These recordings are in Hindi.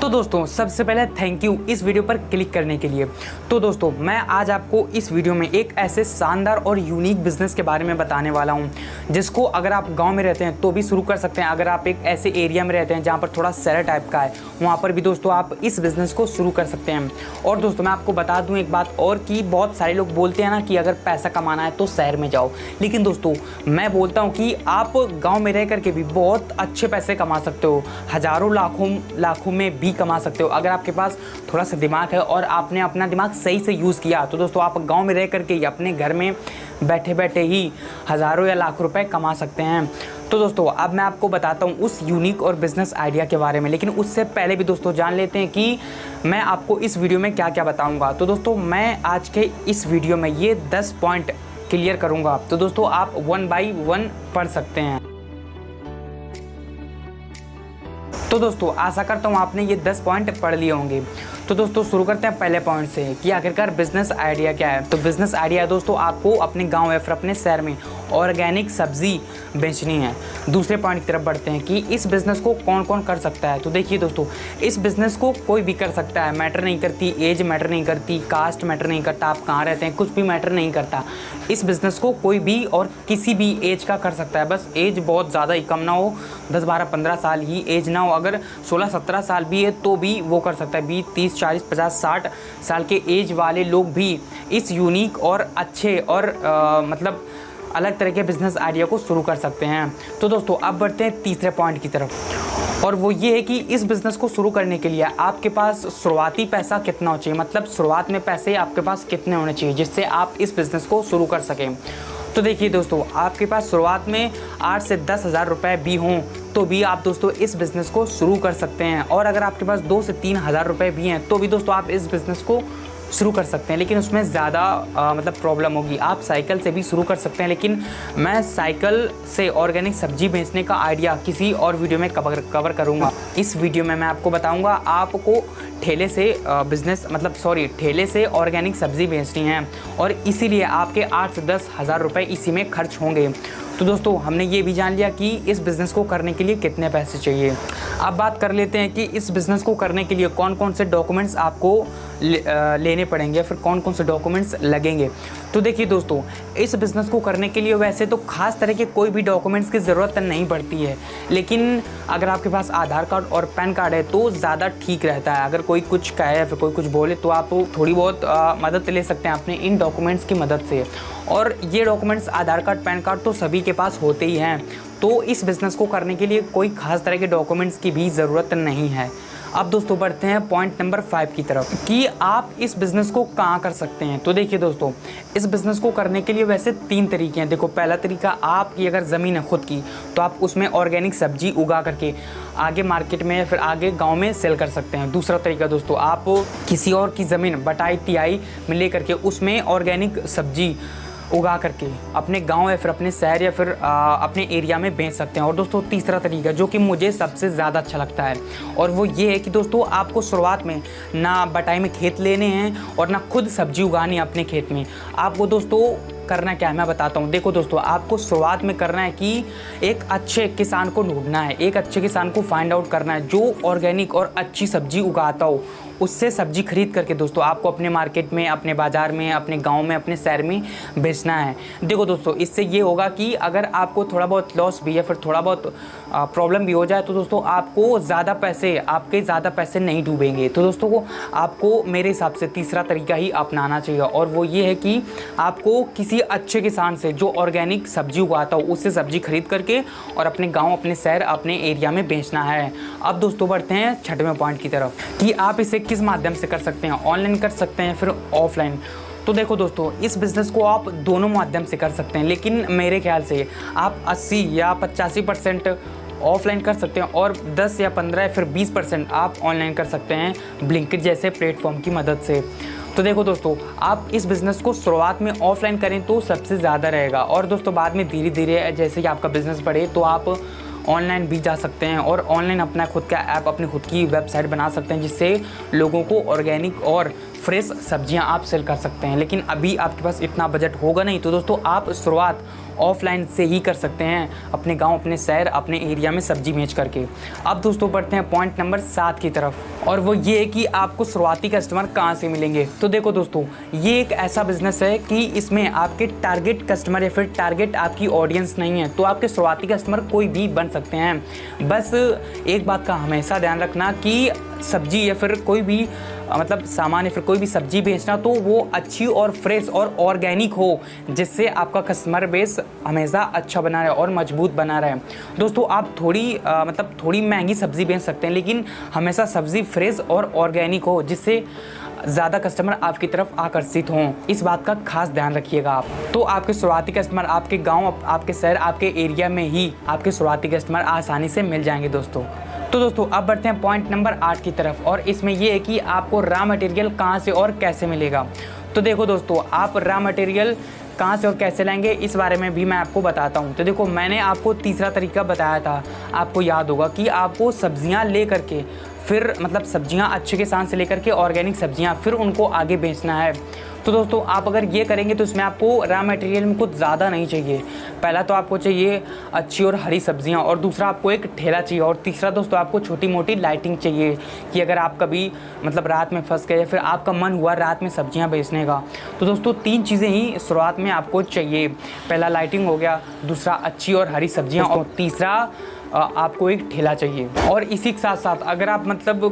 तो दोस्तों सबसे पहले थैंक यू इस वीडियो पर क्लिक करने के लिए। तो दोस्तों मैं आज आपको इस वीडियो में एक ऐसे शानदार और यूनिक बिजनेस के बारे में बताने वाला हूं जिसको अगर आप गांव में रहते हैं तो भी शुरू कर सकते हैं। अगर आप एक ऐसे एरिया में रहते हैं जहां पर थोड़ा शहर टाइप का है वहां पर भी दोस्तों आप इस बिज़नेस को शुरू कर सकते हैं। और दोस्तों मैं आपको बता दूँ एक बात और कि बहुत सारे लोग बोलते हैं ना कि अगर पैसा कमाना है तो शहर में जाओ, लेकिन दोस्तों मैं बोलता हूँ कि आप गाँव में रह करके भी बहुत अच्छे पैसे कमा सकते हो, हज़ारों लाखों में भी कमा सकते हो। अगर आपके पास थोड़ा सा दिमाग है और आपने अपना दिमाग सही से यूज़ किया तो दोस्तों आप गांव में रह करके ही अपने घर में बैठे बैठे ही हज़ारों या लाखों रुपए कमा सकते हैं। तो दोस्तों अब मैं आपको बताता हूँ उस यूनिक और बिज़नेस आइडिया के बारे में, लेकिन उससे पहले भी दोस्तों जान लेते हैं कि मैं आपको इस वीडियो में क्या क्या बताऊँगा। तो दोस्तों मैं आज के इस वीडियो में ये 10 पॉइंट क्लियर करूँगा, तो दोस्तों आप 1 बाय 1 पढ़ सकते हैं। तो दोस्तों आशा करता हूँ आपने ये 10 पॉइंट पढ़ लिए होंगे। तो दोस्तों शुरू करते हैं पहले पॉइंट से कि आखिरकार बिजनेस आइडिया क्या है। तो बिजनेस आइडिया है दोस्तों आपको अपने गांव या फिर अपने शहर में ऑर्गेनिक सब्जी बेचनी है। दूसरे पॉइंट की तरफ बढ़ते हैं कि इस बिज़नेस को कौन कौन कर सकता है। तो देखिए दोस्तों इस बिज़नेस को कोई भी कर सकता है, मैटर नहीं करती, एज मैटर नहीं करती, कास्ट मैटर नहीं करता, आप कहाँ रहते हैं, कुछ भी मैटर नहीं करता। इस बिज़नेस को कोई भी और किसी भी एज का कर सकता है, बस एज बहुत ज़्यादा ही कम ना हो, 10 12 15 साल ही एज ना हो। अगर 16 17 साल भी है तो भी वो कर सकता है। 20 30 40 50 60 साल के एज वाले लोग भी इस यूनिक और अच्छे और मतलब अलग तरह के बिजनेस आइडिया को शुरू कर सकते हैं। तो दोस्तों अब बढ़ते हैं तीसरे पॉइंट की तरफ, और वो ये है कि इस बिज़नेस को शुरू करने के लिए आपके पास शुरुआती पैसा कितना होना चाहिए, मतलब शुरुआत में पैसे आपके पास कितने होने चाहिए जिससे आप इस बिज़नेस को शुरू कर सकें। तो देखिए दोस्तों आपके पास शुरुआत में 8 से 10 हज़ार रुपये भी हों तो भी आप दोस्तों इस बिज़नेस को शुरू कर सकते हैं। और अगर आपके पास 2 से 3 हज़ार रुपये भी हैं तो भी दोस्तों आप इस बिज़नेस को शुरू कर सकते हैं, लेकिन उसमें ज़्यादा मतलब प्रॉब्लम होगी। आप साइकिल से भी शुरू कर सकते हैं, लेकिन मैं साइकिल से ऑर्गेनिक सब्जी बेचने का आइडिया किसी और वीडियो में कवर करूँगा। इस वीडियो में मैं आपको बताऊँगा आपको ठेले से ठेले से ऑर्गेनिक सब्ज़ी बेचनी है और इसीलिए आपके 8 से 10 हज़ार रुपये इसी में खर्च होंगे। तो दोस्तों हमने ये भी जान लिया कि इस बिज़नेस को करने के लिए कितने पैसे चाहिए। अब बात कर लेते हैं कि इस बिज़नेस को करने के लिए कौन कौन से डॉक्यूमेंट्स आपको लेने पड़ेंगे, फिर कौन कौन से डॉक्यूमेंट्स लगेंगे। तो देखिए दोस्तों इस बिज़नेस को करने के लिए वैसे तो खास तरह के कोई भी डॉक्यूमेंट्स की ज़रूरत नहीं पड़ती है, लेकिन अगर आपके पास आधार कार्ड और पैन कार्ड है तो ज़्यादा ठीक रहता है। अगर कोई कुछ कहे या फिर कोई कुछ बोले तो आप थोड़ी बहुत मदद ले सकते हैं अपने इन डॉक्यूमेंट्स की मदद से। और ये डॉक्यूमेंट्स आधार कार्ड पैन कार्ड तो सभी के पास होते ही हैं, तो इस बिज़नेस को करने के लिए कोई ख़ास तरह के डॉक्यूमेंट्स की भी ज़रूरत नहीं है। अब दोस्तों बढ़ते हैं पॉइंट नंबर 5 की तरफ कि आप इस बिज़नेस को कहाँ कर सकते हैं। तो देखिए दोस्तों इस बिज़नेस को करने के लिए वैसे 3 तरीके हैं। देखो पहला तरीका, आपकी अगर ज़मीन है खुद की तो आप उसमें ऑर्गेनिक सब्जी उगा करके आगे मार्केट में या फिर आगे गांव में सेल कर सकते हैं। दूसरा तरीका दोस्तों, आप किसी और की ज़मीन बटाई तिहाई में ले करके उसमें ऑर्गेनिक सब्जी उगा करके अपने गांव या फिर अपने शहर या फिर अपने एरिया में बेच सकते हैं। और दोस्तों तीसरा तरीका जो कि मुझे सबसे ज़्यादा अच्छा लगता है और वो ये है कि दोस्तों आपको शुरुआत में ना बटाई में खेत लेने हैं और ना खुद सब्जी उगानी है अपने खेत में। आपको दोस्तों करना क्या है मैं बताता हूँ। देखो दोस्तों आपको शुरुआत में करना है कि एक अच्छे किसान को ढूंढना है, एक अच्छे किसान को फाइंड आउट करना है जो ऑर्गेनिक और अच्छी सब्जी उगाता हो। उससे सब्जी खरीद करके दोस्तों आपको अपने मार्केट में, अपने बाज़ार में, अपने गांव में, अपने शहर में बेचना है। देखो दोस्तों इससे ये होगा कि अगर आपको थोड़ा बहुत लॉस भी या फिर थोड़ा बहुत प्रॉब्लम भी हो जाए तो दोस्तों आपके ज़्यादा पैसे नहीं डूबेंगे। तो दोस्तों को आपको मेरे हिसाब से तीसरा तरीका ही अपनाना चाहिए और वो ये है कि आपको किसी अच्छे किसान से जो ऑर्गेनिक सब्जी उगाता हो उससे सब्जी खरीद करके और अपने गाँव, अपने शहर, अपने एरिया में बेचना है। अब दोस्तों बढ़ते हैं 6वें पॉइंट की तरफ कि आप इसे किस माध्यम से कर सकते हैं, ऑनलाइन कर सकते हैं फिर ऑफलाइन। तो देखो दोस्तों इस बिज़नेस को आप दोनों माध्यम से कर सकते हैं, लेकिन मेरे ख्याल से आप 80 या 85% ऑफलाइन कर सकते हैं और 10 या 15 या फिर 20% आप ऑनलाइन कर सकते हैं ब्लिंकिट जैसे प्लेटफॉर्म की मदद से। तो देखो दोस्तों आप इस बिज़नेस को शुरुआत में ऑफलाइन करें तो सबसे ज़्यादा रहेगा और दोस्तों बाद में धीरे धीरे जैसे कि आपका बिज़नेस बढ़े तो आप ऑनलाइन भी जा सकते हैं और ऑनलाइन अपना खुद का ऐप, अपनी खुद की वेबसाइट बना सकते हैं जिससे लोगों को ऑर्गेनिक और फ्रेश सब्जियां आप सेल कर सकते हैं। लेकिन अभी आपके पास इतना बजट होगा नहीं, तो दोस्तों आप शुरुआत ऑफलाइन से ही कर सकते हैं, अपने गांव, अपने शहर, अपने एरिया में सब्जी बेच करके। अब दोस्तों बढ़ते हैं पॉइंट नंबर 7 की तरफ, और वो ये है कि आपको शुरुआती कस्टमर कहाँ से मिलेंगे। तो देखो दोस्तों, ये एक ऐसा बिजनेस है कि इसमें आपके टारगेट कस्टमर या फिर टारगेट आपकी ऑडियंस नहीं है, तो आपके शुरुआती कस्टमर कोई भी बन सकते हैं। बस एक बात का हमेशा ध्यान रखना कि सब्जी या फिर कोई भी मतलब सामान या फिर कोई भी सब्जी बेचना तो वो अच्छी और फ्रेश और ऑर्गेनिक हो, जिससे आपका कस्टमर बेस हमेशा अच्छा बना रहे और मजबूत बना रहे। दोस्तों आप थोड़ी महंगी सब्जी बेच सकते हैं, लेकिन हमेशा सब्जी फ्रेश और ऑर्गेनिक हो, जिससे ज़्यादा कस्टमर आपकी तरफ आकर्षित हों। इस बात का खास ध्यान रखिएगा आप। तो आपके शुरुआती कस्टमर आपके गांव, आपके शहर, आपके एरिया में ही आपके शुरुआती कस्टमर आसानी से मिल जाएंगे दोस्तों। तो दोस्तों अब बढ़ते हैं पॉइंट नंबर 8 की तरफ, और इसमें यह है कि आपको रॉ मटेरियल कहां से और कैसे मिलेगा। तो देखो दोस्तों, आप रॉ मटेरियल कहां से और कैसे लाएंगे, इस बारे में भी मैं आपको बताता हूं। तो देखो, मैंने आपको तीसरा तरीका बताया था, आपको याद होगा कि आपको सब्जियां ले करके फिर सब्जियां अच्छे किसान से लेकर के ऑर्गेनिक सब्जियां फिर उनको आगे बेचना है। तो दोस्तों आप अगर ये करेंगे तो इसमें आपको रॉ मटेरियल में कुछ ज़्यादा नहीं चाहिए। पहला तो आपको चाहिए अच्छी और हरी सब्जियां, और दूसरा आपको एक ठेला चाहिए, और तीसरा दोस्तों आपको छोटी मोटी लाइटिंग चाहिए कि अगर आप कभी रात में फंस गए या फिर आपका मन हुआ रात में सब्जियां बेचने का, तो दोस्तों 3 चीज़ें ही शुरुआत में आपको चाहिए। पहला लाइटिंग हो गया, दूसरा अच्छी और हरी सब्जियाँ, और तीसरा आपको एक ठेला चाहिए। और इसी के साथ साथ अगर आप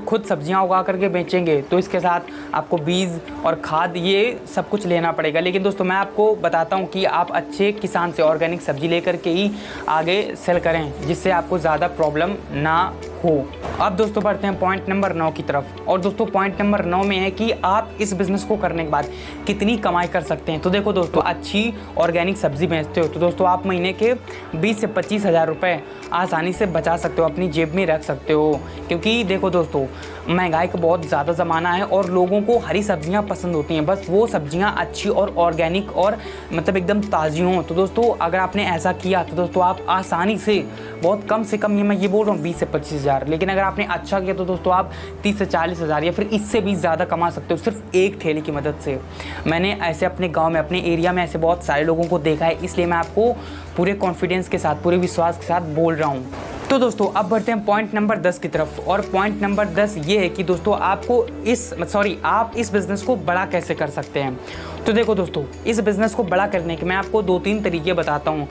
खुद सब्जियां उगा करके बेचेंगे तो इसके साथ आपको बीज और खाद ये सब कुछ लेना पड़ेगा। लेकिन दोस्तों मैं आपको बताता हूं कि आप अच्छे किसान से ऑर्गेनिक सब्जी लेकर के ही आगे सेल करें, जिससे आपको ज़्यादा प्रॉब्लम ना हो। अब दोस्तों बढ़ते हैं पॉइंट नंबर 9 की तरफ, और दोस्तों पॉइंट नंबर 9 में है कि आप इस बिज़नेस को करने के बाद कितनी कमाई कर सकते हैं। तो देखो दोस्तों, अच्छी ऑर्गेनिक सब्जी बेचते हो तो दोस्तों आप महीने के 20 से 25 हज़ार रुपये आसानी से बचा सकते हो, अपनी जेब में रख सकते हो। क्योंकि देखो दोस्तों, महंगाई का बहुत ज़्यादा ज़माना है और लोगों को हरी सब्जियां पसंद होती हैं, बस वो सब्जियां अच्छी और ऑर्गेनिक और एकदम ताज़ी हों। तो दोस्तों अगर आपने ऐसा किया तो दोस्तों आप आसानी से बहुत कम से कम, मैं ये बोल रहा हूँ 20 से 25 हज़ार, लेकिन अगर आपने अच्छा किया तो दोस्तों आप 30 से 40 हज़ार या फिर इससे भी ज़्यादा कमा सकते हो सिर्फ एक ठेले की मदद से। मैंने ऐसे अपने गाँव में, अपने एरिया में ऐसे बहुत सारे लोगों को देखा है, इसलिए मैं आपको पूरे कॉन्फिडेंस के साथ, पूरे विश्वास के साथ बोल रहा हूँ। तो दोस्तों अब बढ़ते हैं पॉइंट नंबर 10 की तरफ, और पॉइंट नंबर 10 ये है कि दोस्तों आप इस बिज़नेस को बड़ा कैसे कर सकते हैं। तो देखो दोस्तों, इस बिज़नेस को बड़ा करने के मैं आपको 2-3 तरीके बताता हूँ,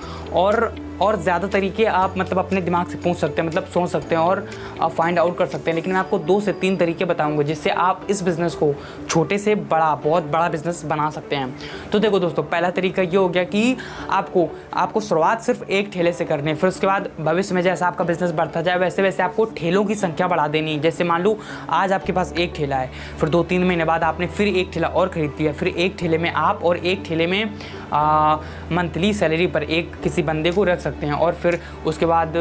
और ज़्यादा तरीके आप अपने दिमाग से पूछ सकते हैं, सोच सकते हैं और फाइंड आउट कर सकते हैं। लेकिन मैं आपको 2 से 3 तरीके बताऊंगा जिससे आप इस बिज़नेस को छोटे से बड़ा, बहुत बड़ा बिज़नेस बना सकते हैं। तो देखो दोस्तों, पहला तरीका ये हो गया कि आपको शुरुआत सिर्फ एक ठेले से करनी है। फिर उसके बाद भविष्य में जैसा आपका बिज़नेस बढ़ता जाए वैसे वैसे आपको ठेलों की संख्या बढ़ा देनी है। जैसे मान लो आज आपके पास एक ठेला है, फिर 2-3 महीने बाद आपने फिर एक ठेला और खरीद लिया, फिर एक ठेले में आप और एक ठेले में मंथली सैलरी पर एक किसी बंदे को रख सकते हैं, और फिर उसके बाद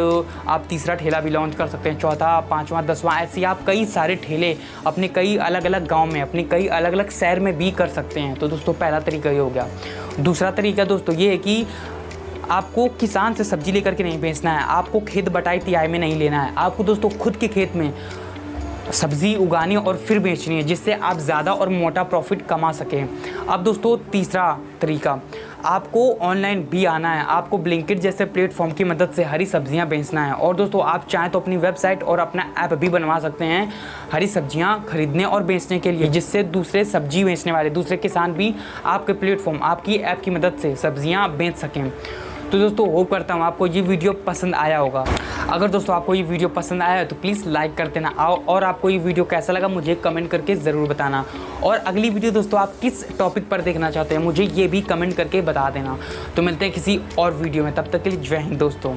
आप तीसरा ठेला भी लॉन्च कर सकते हैं, चौथा, 5वां, 10वां, ऐसे आप कई सारे ठेले अपने कई अलग अलग गांव में, अपने कई अलग अलग शहर में भी कर सकते हैं। तो दोस्तों पहला तरीका ये हो गया। दूसरा तरीका दोस्तों ये है कि आपको किसान से सब्जी लेकर के नहीं बेचना है, आपको खेत बटाई तिहाई में नहीं लेना है, आपको दोस्तों खुद के खेत में सब्ज़ी उगानी और फिर बेचनी है, जिससे आप ज़्यादा और मोटा प्रॉफिट कमा सकें। अब दोस्तों तीसरा तरीका, आपको ऑनलाइन भी आना है, आपको ब्लिंकिट जैसे प्लेटफॉर्म की मदद से हरी सब्जियां बेचना है। और दोस्तों आप चाहें तो अपनी वेबसाइट और अपना ऐप भी बनवा सकते हैं हरी सब्जियां खरीदने और बेचने के लिए, जिससे दूसरे सब्जी बेचने वाले, दूसरे किसान भी आपके प्लेटफॉर्म, आपकी ऐप की मदद से सब्जियां बेच सकें। तो दोस्तों होप करता हूँ आपको ये वीडियो पसंद आया होगा। अगर दोस्तों आपको ये वीडियो पसंद आया है तो प्लीज़ लाइक कर देना, और आपको ये वीडियो कैसा लगा मुझे कमेंट करके ज़रूर बताना। और अगली वीडियो दोस्तों आप किस टॉपिक पर देखना चाहते हैं मुझे ये भी कमेंट करके बता देना। तो मिलते हैं किसी और वीडियो में, तब तक के लिए जय हिंद दोस्तों।